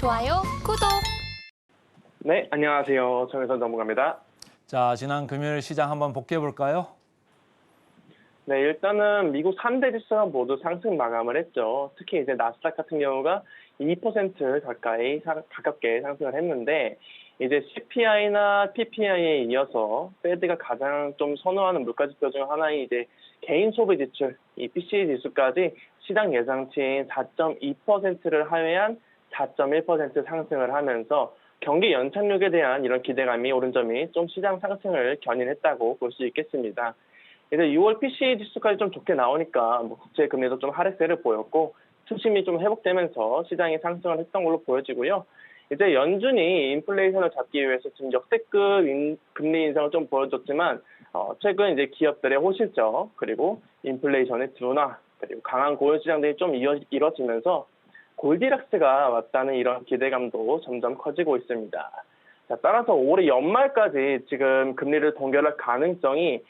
좋아요, 구독. 네, 안녕하세요. 정혜선 전문가입니다. 자, 지난 금요일 시장 한번 복귀해 볼까요? 네, 일단은 미국 3대 지수가 모두 상승 마감을 했죠. 특히 이제 나스닥 같은 경우가 2% 가깝게 상승을 했는데, 이제 CPI나 PPI에 이어서 페드가 가장 좀 선호하는 물가지표 중 하나인 이제 개인 소비 지출, 이 PCE 지수까지 시장 예상치인 4.2%를 하회한 4.1% 상승을 하면서 경기 연착륙에 대한 이런 기대감이 오른 점이 좀 시장 상승을 견인했다고 볼 수 있겠습니다. 이제 6월 PCE 지수까지 좀 좋게 나오니까 국채 금리도 좀 하락세를 보였고 투심이 좀 회복되면서 시장이 상승을 했던 걸로 보여지고요. 이제 연준이 인플레이션을 잡기 위해서 지금 역대급 금리 인상을 좀 보여줬지만 최근 이제 기업들의 호실적 그리고 인플레이션의 둔화 그리고 강한 고용 시장 등이 좀 이뤄지면서 골디락스가 왔다는 이런 기대감도 점점 커지고 있습니다. 자, 따라서 올해 연말까지 지금 금리를 동결할 가능성이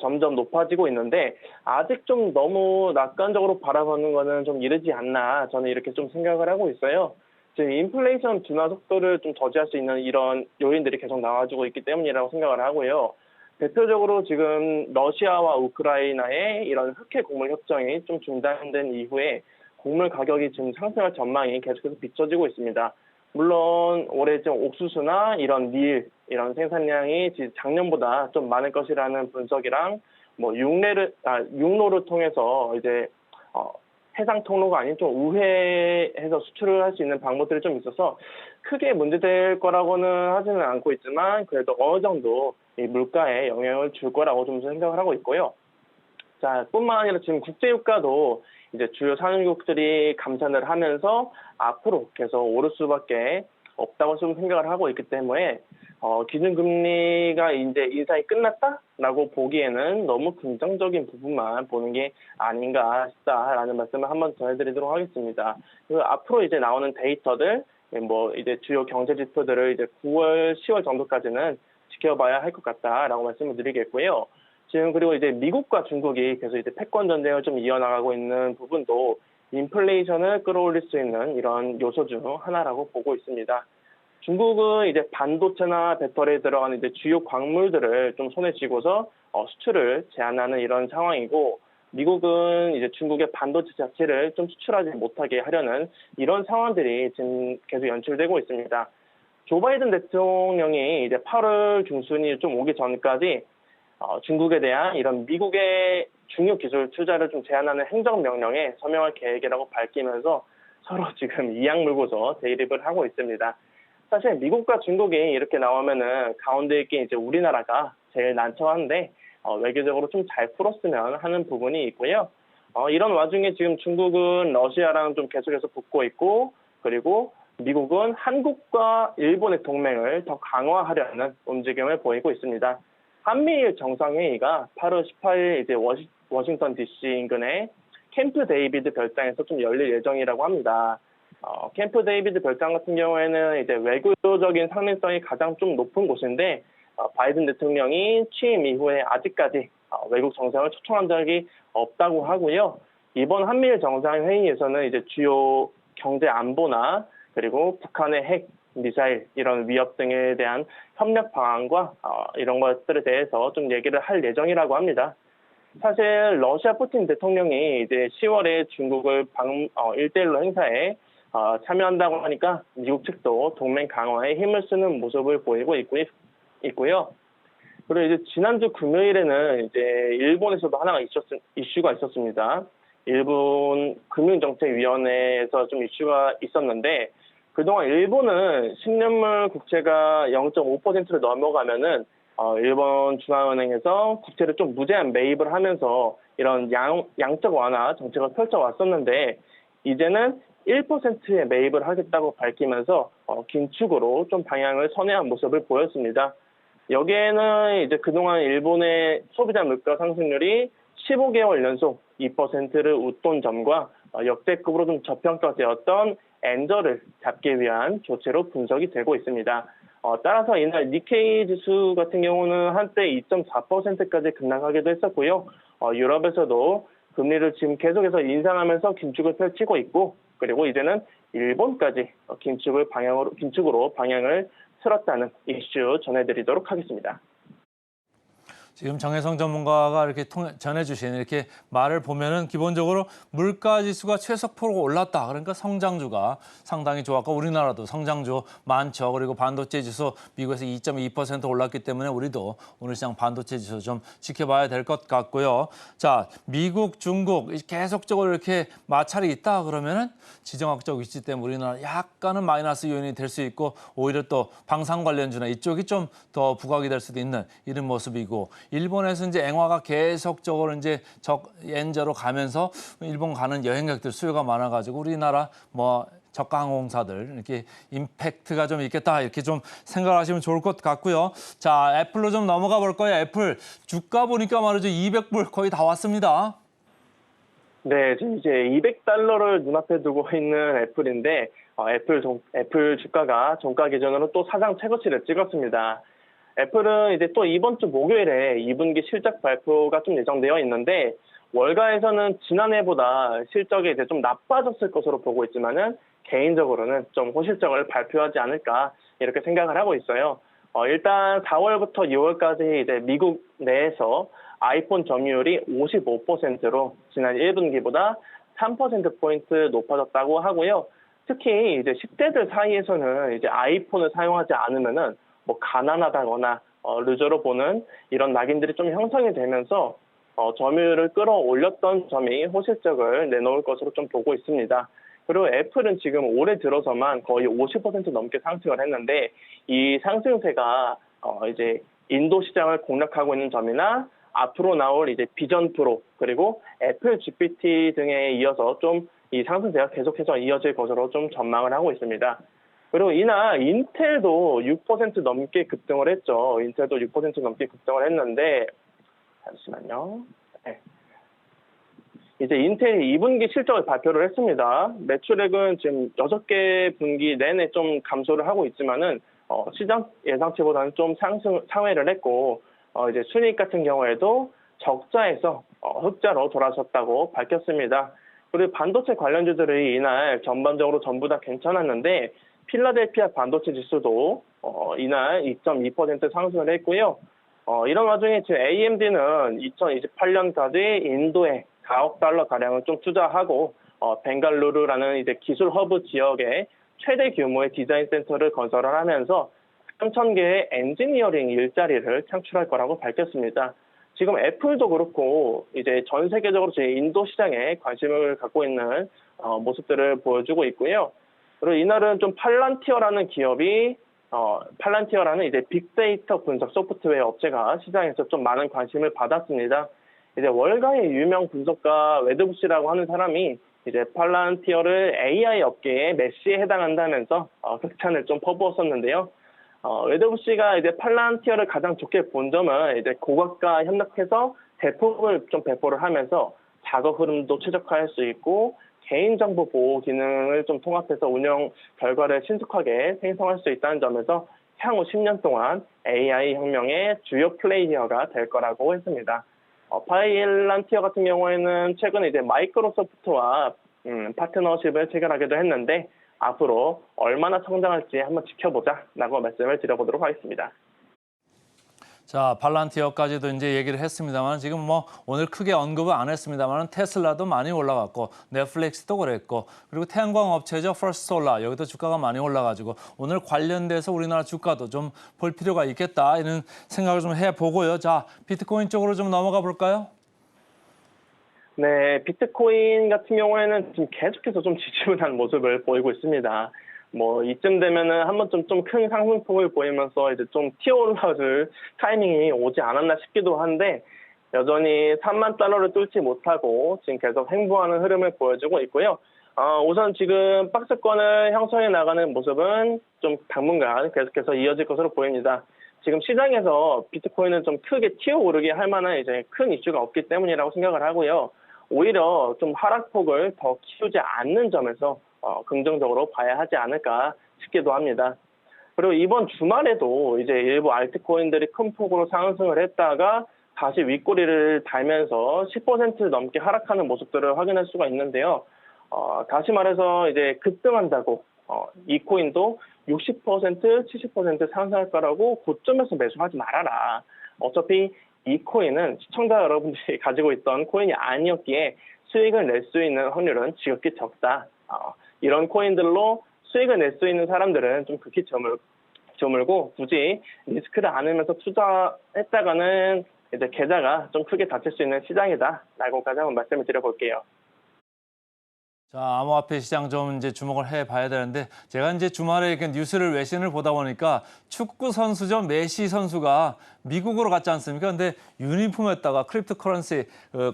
점점 높아지고 있는데 아직 좀 너무 낙관적으로 바라보는 거는 좀 이르지 않나 저는 이렇게 좀 생각을 하고 있어요. 지금 인플레이션 둔화 속도를 좀 저지할 수 있는 이런 요인들이 계속 나와주고 있기 때문이라고 생각을 하고요. 대표적으로 지금 러시아와 우크라이나의 이런 흑해 곡물 협정이 좀 중단된 이후에 곡물 가격이 지금 상승할 전망이 계속해서 비춰지고 있습니다. 물론 올해 좀 옥수수나 이런 밀 이런 생산량이 작년보다 좀 많을 것이라는 분석이랑 뭐 육로를 통해서 이제 해상 통로가 아닌 좀 우회해서 수출을 할 수 있는 방법들이 좀 있어서 크게 문제될 거라고는 하지는 않고 있지만 그래도 어느 정도 이 물가에 영향을 줄 거라고 좀 생각을 하고 있고요. 자, 뿐만 아니라 지금 국제유가도 이제 주요 산유국들이 감산을 하면서 앞으로 계속 오를 수밖에 없다고 좀 생각을 하고 있기 때문에 기준금리가 이제 인상이 끝났다라고 보기에는 너무 긍정적인 부분만 보는 게 아닌가 싶다라는 말씀을 한번 전해드리도록 하겠습니다. 그리고 앞으로 이제 나오는 데이터들, 뭐 이제 주요 경제 지표들을 이제 9월, 10월 정도까지는 지켜봐야 할 것 같다라고 말씀을 드리겠고요. 지금 그리고 이제 미국과 중국이 계속 이제 패권 전쟁을 좀 이어나가고 있는 부분도 인플레이션을 끌어올릴 수 있는 이런 요소 중 하나라고 보고 있습니다. 중국은 이제 반도체나 배터리에 들어가는 이제 주요 광물들을 좀 손에 쥐고서 수출을 제한하는 이런 상황이고, 미국은 이제 중국의 반도체 자체를 좀 수출하지 못하게 하려는 이런 상황들이 지금 계속 연출되고 있습니다. 조 바이든 대통령이 이제 8월 중순이 좀 오기 전까지 중국에 대한 이런 미국의 중요 기술 투자를 좀 제한하는 행정명령에 서명할 계획이라고 밝히면서 서로 지금 이악 물고서 대립을 하고 있습니다. 사실 미국과 중국이 이렇게 나오면은 가운데 있게 이제 우리나라가 제일 난처한데 외교적으로 좀 잘 풀었으면 하는 부분이 있고요. 이런 와중에 지금 중국은 러시아랑 좀 계속해서 붙고 있고, 그리고 미국은 한국과 일본의 동맹을 더 강화하려는 움직임을 보이고 있습니다. 한미일 정상회의가 8월 18일 이제 워싱턴 DC 인근의 캠프 데이비드 별장에서 좀 열릴 예정이라고 합니다. 캠프 데이비드 별장 같은 경우에는 이제 외교적인 상징성이 가장 좀 높은 곳인데 바이든 대통령이 취임 이후에 아직까지 외국 정상을 초청한 적이 없다고 하고요. 이번 한미일 정상회의에서는 이제 주요 경제 안보나 그리고 북한의 핵 미사일 이런 위협 등에 대한 협력 방안과 이런 것들에 대해서 좀 얘기를 할 예정이라고 합니다. 사실 러시아 푸틴 대통령이 이제 10월에 중국을 1대1로 행사에 참여한다고 하니까 미국 측도 동맹 강화에 힘을 쓰는 모습을 보이고 있고요. 그리고 이제 지난주 금요일에는 이제 일본에서도 하나가 이슈가 있었습니다. 일본 금융정책위원회에서 좀 이슈가 있었는데 그동안 일본은 10년물 국채가 0.5%를 넘어가면은 일본 중앙은행에서 국채를 좀 무제한 매입을 하면서 이런 양적 완화 정책을 펼쳐왔었는데 이제는 1%의 매입을 하겠다고 밝히면서 긴축으로 좀 방향을 선회한 모습을 보였습니다. 여기에는 이제 그동안 일본의 소비자 물가 상승률이 15개월 연속 2%를 웃돈 점과 역대급으로 좀 저평가되었던 엔저를 잡기 위한 조치로 분석이 되고 있습니다. 따라서 이날 니케이 지수 같은 경우는 한때 2.4%까지 급락하기도 했었고요. 유럽에서도 금리를 지금 계속해서 인상하면서 긴축을 펼치고 있고, 그리고 이제는 일본까지 긴축으로 방향을 틀었다는 이슈 전해드리도록 하겠습니다. 지금 정혜성 전문가가 이렇게 전해주신 이렇게 말을 보면은 기본적으로 물가 지수가 최소폭으로 올랐다. 그러니까 성장주가 상당히 좋았고 우리나라도 성장주 많죠. 그리고 반도체 지수 미국에서 2.2% 올랐기 때문에 우리도 오늘 시장 반도체 지수 좀 지켜봐야 될 것 같고요. 자, 미국, 중국 계속적으로 이렇게 마찰이 있다 그러면은 지정학적 위치 때문에 우리나라 약간은 마이너스 요인이 될 수 있고 오히려 또 방산 관련주나 이쪽이 좀 더 부각이 될 수도 있는 이런 모습이고. 일본에서 이제 엔화가 계속적으로 이제 엔저로 가면서 일본 가는 여행객들 수요가 많아가지고 우리나라 뭐 저가 항공사들 이렇게 임팩트가 좀 있겠다 이렇게 좀 생각하시면 좋을 것 같고요. 자, 애플로 좀 넘어가 볼 거예요. 애플 주가 보니까 말이죠 200불 거의 다 왔습니다. 네, 지금 이제 $200를 눈앞에 두고 있는 애플인데 애플 주가가 종가 기준으로 또 사상 최고치를 찍었습니다. 애플은 이제 또 이번 주 목요일에 2분기 실적 발표가 좀 예정되어 있는데 월가에서는 지난해보다 실적이 이제 좀 나빠졌을 것으로 보고 있지만은 개인적으로는 좀 호실적을 발표하지 않을까 이렇게 생각을 하고 있어요. 일단 4월부터 6월까지 이제 미국 내에서 아이폰 점유율이 55%로 지난 1분기보다 3%포인트 높아졌다고 하고요. 특히 이제 10대들 사이에서는 이제 아이폰을 사용하지 않으면은 뭐 가난하다거나 루저로 보는 이런 낙인들이 좀 형성이 되면서 점유율을 끌어올렸던 점이 호실적을 내놓을 것으로 좀 보고 있습니다. 그리고 애플은 지금 올해 들어서만 거의 50% 넘게 상승을 했는데 이 상승세가 이제 인도 시장을 공략하고 있는 점이나 앞으로 나올 이제 비전 프로 그리고 애플 GPT 등에 이어서 좀 이 상승세가 계속해서 이어질 것으로 좀 전망을 하고 있습니다. 그리고 이날 인텔도 6% 넘게 급등을 했죠. 인텔도 6% 넘게 급등을 했는데 잠시만요. 네. 이제 인텔이 2분기 실적을 발표를 했습니다. 매출액은 지금 6개 분기 내내 좀 감소를 하고 있지만은 시장 예상치보다는 좀 상회를 했고 이제 순이익 같은 경우에도 적자에서 흑자로 돌아섰다고 밝혔습니다. 그리고 반도체 관련주들이 이날 전반적으로 전부 다 괜찮았는데 필라델피아 반도체 지수도 이날 2.2% 상승을 했고요. 이런 와중에 지금 AMD는 2028년까지 인도에 4억 달러 가량을 좀 투자하고 벵갈루루라는 이제 기술 허브 지역에 최대 규모의 디자인 센터를 건설을 하면서 3,000개의 엔지니어링 일자리를 창출할 거라고 밝혔습니다. 지금 애플도 그렇고 이제 전 세계적으로 제 인도 시장에 관심을 갖고 있는 모습들을 보여주고 있고요. 그리고 이날은 좀 팔란티어라는 기업이 팔란티어라는 이제 빅데이터 분석 소프트웨어 업체가 시장에서 좀 많은 관심을 받았습니다. 이제 월가의 유명 분석가 웨드부시라고 하는 사람이 이제 팔란티어를 AI 업계의 메시에 해당한다면서 극찬을 좀 퍼부었었는데요. 웨드부시가 이제 팔란티어를 가장 좋게 본 점은 이제 고객과 협력해서 대폭을 좀 배포를 하면서 작업 흐름도 최적화할 수 있고 개인정보 보호 기능을 좀 통합해서 운영 결과를 신속하게 생성할 수 있다는 점에서 향후 10년 동안 AI 혁명의 주요 플레이어가 될 거라고 했습니다. 팔란티어 같은 경우에는 최근에 이제 마이크로소프트와 파트너십을 체결하기도 했는데 앞으로 얼마나 성장할지 한번 지켜보자라고 말씀을 드려보도록 하겠습니다. 자, 팔란티어까지도 이제 얘기를 했습니다만 지금 뭐 오늘 크게 언급은 안 했습니다만 테슬라도 많이 올라갔고 넷플릭스도 그랬고 그리고 태양광 업체죠. 퍼스트솔라 여기도 주가가 많이 올라가지고 오늘 관련돼서 우리나라 주가도 좀 볼 필요가 있겠다 이런 생각을 좀 해보고요. 자, 비트코인 쪽으로 좀 넘어가 볼까요? 네, 비트코인 같은 경우에는 지금 계속해서 좀 지지분한 모습을 보이고 있습니다. 뭐 이쯤 되면은 한번 좀 큰 상승폭을 보이면서 이제 좀 튀어올라줄 타이밍이 오지 않았나 싶기도 한데 여전히 3만 달러를 뚫지 못하고 지금 계속 횡보하는 흐름을 보여주고 있고요. 우선 지금 박스권을 형성해 나가는 모습은 좀 당분간 계속해서 이어질 것으로 보입니다. 지금 시장에서 비트코인은 좀 크게 튀어오르게 할 만한 이제 큰 이슈가 없기 때문이라고 생각을 하고요. 오히려 좀 하락폭을 더 키우지 않는 점에서 긍정적으로 봐야 하지 않을까 싶기도 합니다. 그리고 이번 주말에도 이제 일부 알트코인들이 큰 폭으로 상승을 했다가 다시 윗꼬리를 달면서 10% 넘게 하락하는 모습들을 확인할 수가 있는데요. 다시 말해서 이제 급등한다고 이 코인도 60%, 70% 상승할 거라고 고점에서 매수하지 말아라. 어차피 이 코인은 시청자 여러분들이 가지고 있던 코인이 아니었기에 수익을 낼 수 있는 확률은 지극히 적다. 이런 코인들로 수익을 낼 수 있는 사람들은 좀 극히 드물고 굳이 리스크를 안으면서 투자했다가는 이제 계좌가 좀 크게 다칠 수 있는 시장이다라고까지 한번 말씀을 드려볼게요. 자, 암호화폐 시장 좀 이제 주목을 해봐야 되는데 제가 이제 주말에 이렇게 뉴스를 외신을 보다 보니까 축구 선수죠 메시 선수가 미국으로 갔지 않습니까? 근데 유니폼에다가 크립토 커런시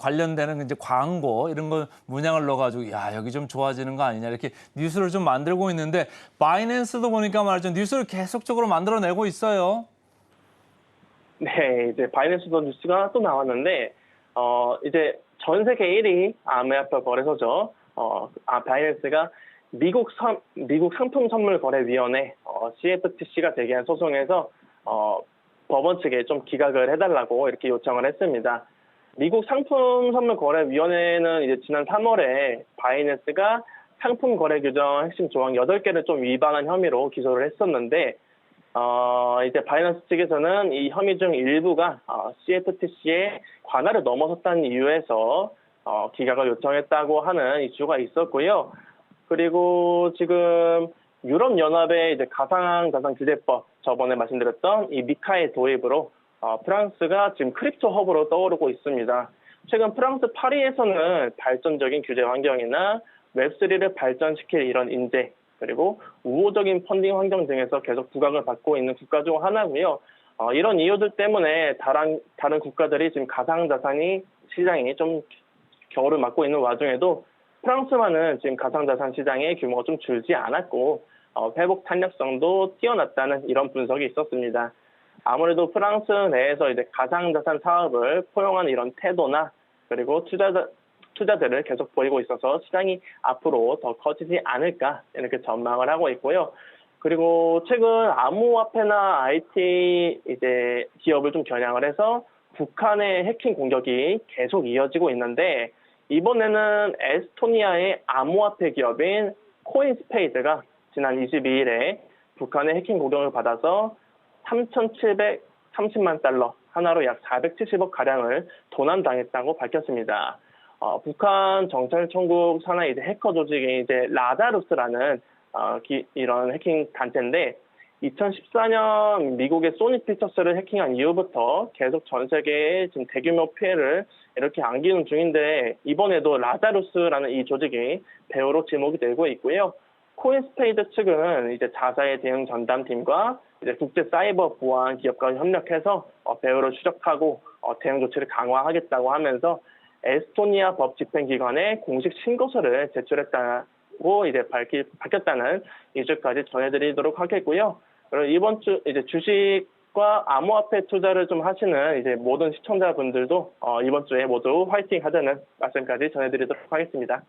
관련되는 이제 광고 이런 거 문양을 넣어가지고 야 여기 좀 좋아지는 거 아니냐 이렇게 뉴스를 좀 만들고 있는데 바이낸스도 보니까 말이죠 뉴스를 계속적으로 만들어내고 있어요. 네, 이제 바이낸스도 뉴스가 또 나왔는데, 이제 전 세계 1위 암호화폐 거래소죠. 바이낸스가 미국 상품선물거래위원회, CFTC가 제기한 소송에서, 법원 측에 좀 기각을 해달라고 이렇게 요청을 했습니다. 미국 상품선물거래위원회는 이제 지난 3월에 바이낸스가 상품거래 규정 핵심 조항 8개를 좀 위반한 혐의로 기소를 했었는데, 이제 바이낸스 측에서는 이 혐의 중 일부가 CFTC의 관할을 넘어섰다는 이유에서 기각을 요청했다고 하는 이슈가 있었고요. 그리고 지금 유럽연합의 이제 가상자산 규제법, 저번에 말씀드렸던 이 미카의 도입으로 프랑스가 지금 크립토 허브로 떠오르고 있습니다. 최근 프랑스 파리에서는 발전적인 규제 환경이나 웹3를 발전시킬 이런 인재, 그리고 우호적인 펀딩 환경 등에서 계속 부각을 받고 있는 국가 중 하나고요. 이런 이유들 때문에 다른 국가들이 지금 가상자산이 시장이 좀 겨울을 맞고 있는 와중에도 프랑스만은 지금 가상자산 시장의 규모가 좀 줄지 않았고 회복 탄력성도 뛰어났다는 이런 분석이 있었습니다. 아무래도 프랑스 내에서 이제 가상자산 사업을 포용하는 이런 태도나 그리고 투자들을 계속 보이고 있어서 시장이 앞으로 더 커지지 않을까 이렇게 전망을 하고 있고요. 그리고 최근 암호화폐나 IT 이제 기업을 좀 겨냥을 해서 북한의 해킹 공격이 계속 이어지고 있는데 이번에는 에스토니아의 암호화폐 기업인 코인스페이드가 지난 22일에 북한의 해킹 공격을 받아서 3,730만 달러, 하나로 약 470억 가량을 도난당했다고 밝혔습니다. 북한 정찰총국 산하 이제 해커 조직이 이제 라자루스라는 이런 해킹 단체인데 2014년 미국의 소니 픽처스를 해킹한 이후부터 계속 전 세계에 지금 대규모 피해를 이렇게 안기는 중인데 이번에도 라자루스라는 이 조직이 배후로 지목이 되고 있고요. 코인스페이드 측은 이제 자사의 대응 전담팀과 이제 국제 사이버 보안 기업과 협력해서 배후를 추적하고 대응 조치를 강화하겠다고 하면서 에스토니아 법 집행기관에 공식 신고서를 제출했다고 이제 밝혔다는 이슈까지 전해드리도록 하겠고요. 그리고 이번 주 이제 주식과 암호화폐 투자를 좀 하시는 이제 모든 시청자분들도 이번 주에 모두 화이팅 하자는 말씀까지 전해드리도록 하겠습니다.